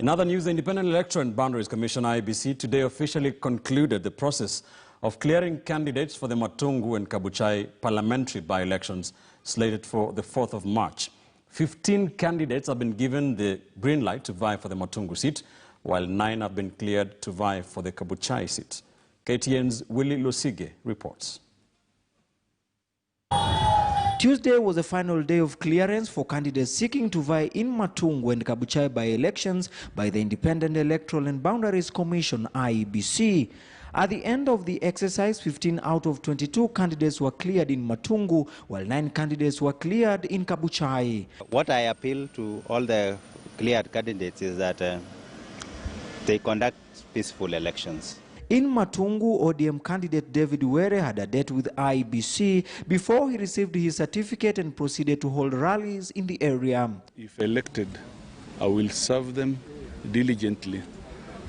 In other news, the Independent Electoral and Boundaries Commission, IEBC, today officially concluded the process of clearing candidates for the Matungu and Kabuchai parliamentary by-elections slated for the 4th of March. 15 candidates have been given the green light to vie for the Matungu seat, while 9 have been cleared to vie for the Kabuchai seat. KTN's Willie Losige reports. Tuesday was the final day of clearance for candidates seeking to vie in Matungu and Kabuchai by-elections by the Independent Electoral and Boundaries Commission, IEBC. At the end of the exercise, 15 out of 22 candidates were cleared in Matungu, while 9 candidates were cleared in Kabuchai. What I appeal to all the cleared candidates is that they conduct peaceful elections. In Matungu, ODM candidate David Were had a date with IEBC before he received his certificate and proceeded to hold rallies in the area. If elected, I will serve them diligently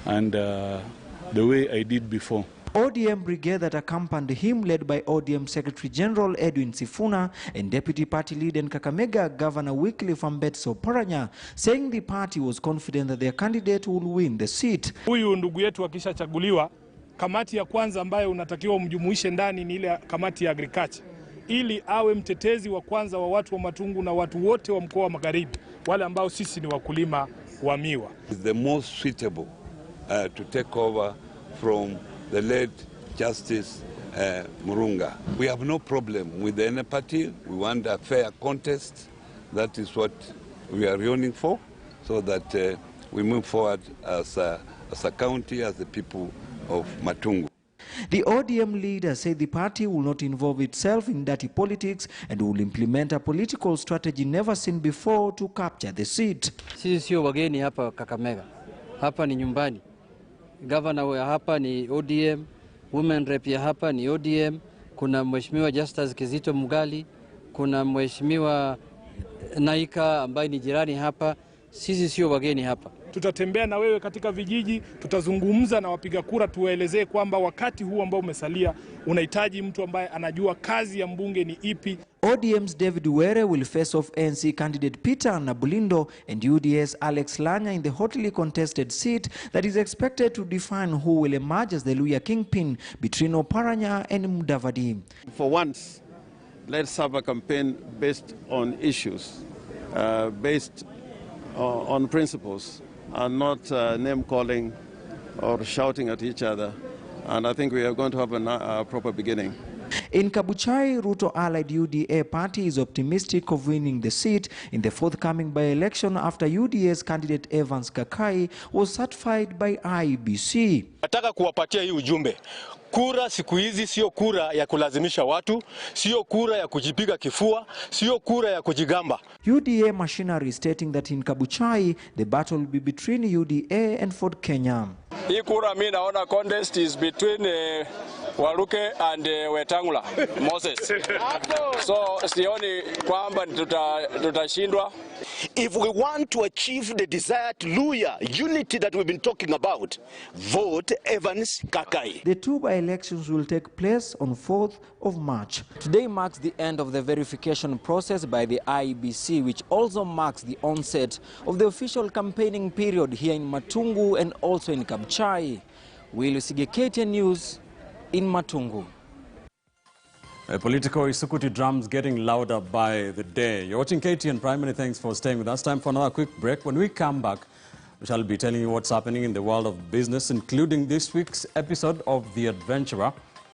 and the way I did before. ODM brigade that accompanied him, led by ODM Secretary General Edwin Sifuna and Deputy Party Leader and Kakamega Governor Wycliffe Ambetsa Oparanya, saying the party was confident that their candidate will win the seat. Huyu ndugu yetu akishachaguliwa, kamati ya kwanza ambayo unatakiwa umjumuishe ndani ni ile kamati ya agriculture, ili awe mtetezi wa kwanza wa watu wa Matungu na watu wote wa mkoa wa Magharibi, wale ambao sisi ni wakulima wa miwa. The most suitable to take over from the late Justice Murunga. We have no problem with any party. We want a fair contest. That is what we are yearning for, so that we move forward as a county, as the people of Matungu. The ODM leader said the party will not involve itself in dirty politics and will implement a political strategy never seen before to capture the seat. Sisi sio wageni hapa Kakamega. Hapa ni nyumbani. Governor wa hapa ni ODM, women rep ya hapa ni ODM, kuna mheshimiwa Justus Kizito Mugali, kuna mheshimiwa Naika ambaye ni jirani hapa. Sisi sio wageni hapa. Tutatembea na wewe katika vijiji, tutazungumza na wapiga kura, tuwaelezee kwamba wakati huu ambao umesalia unahitaji mtu ambaye anajua kazi ya mbunge ni ipi. ODM's David Were will face off ANC candidate Peter Nabulindo and UDS Alex Lanya in the hotly contested seat that is expected to define who will emerge as the Luya kingpin between Oparanya and Mudavadi. For once, let's have a campaign based on issues, based on principles, and not name-calling or shouting at each other. And I think we are going to have a proper beginning. In Kabuchai, Ruto-allied UDA party is optimistic of winning the seat in the forthcoming by-election after UDA's candidate Evans Kakai was certified by IEBC. Nataka kuwapatia hii ujumbe. Kura siku hizi sio kura ya kulazimisha watu, sio kura ya kujipiga kifua, sio kura ya kujigamba. UDA machinery stating that in Kabuchai, the battle will be between UDA and Ford Kenya. Hii kura mimi naona contest is between Waluke and Wetangula, Moses. So sioni kwamba tutashindwa. If we want to achieve the desired Luya unity that we've been talking about, vote Evans Kakai. The 2 by-elections will take place on 4th of March. Today marks the end of the verification process by the IEBC, which also marks the onset of the official campaigning period here in Matungu and also in Kabuchai. Willie Losige, KTN News in Matungu. Political Isukuti drums getting louder by the day. You're watching KTN Prime. Many thanks for staying with us. Time for another quick break. When we come back, we shall be telling you what's happening in the world of business, including this week's episode of The Adventurer.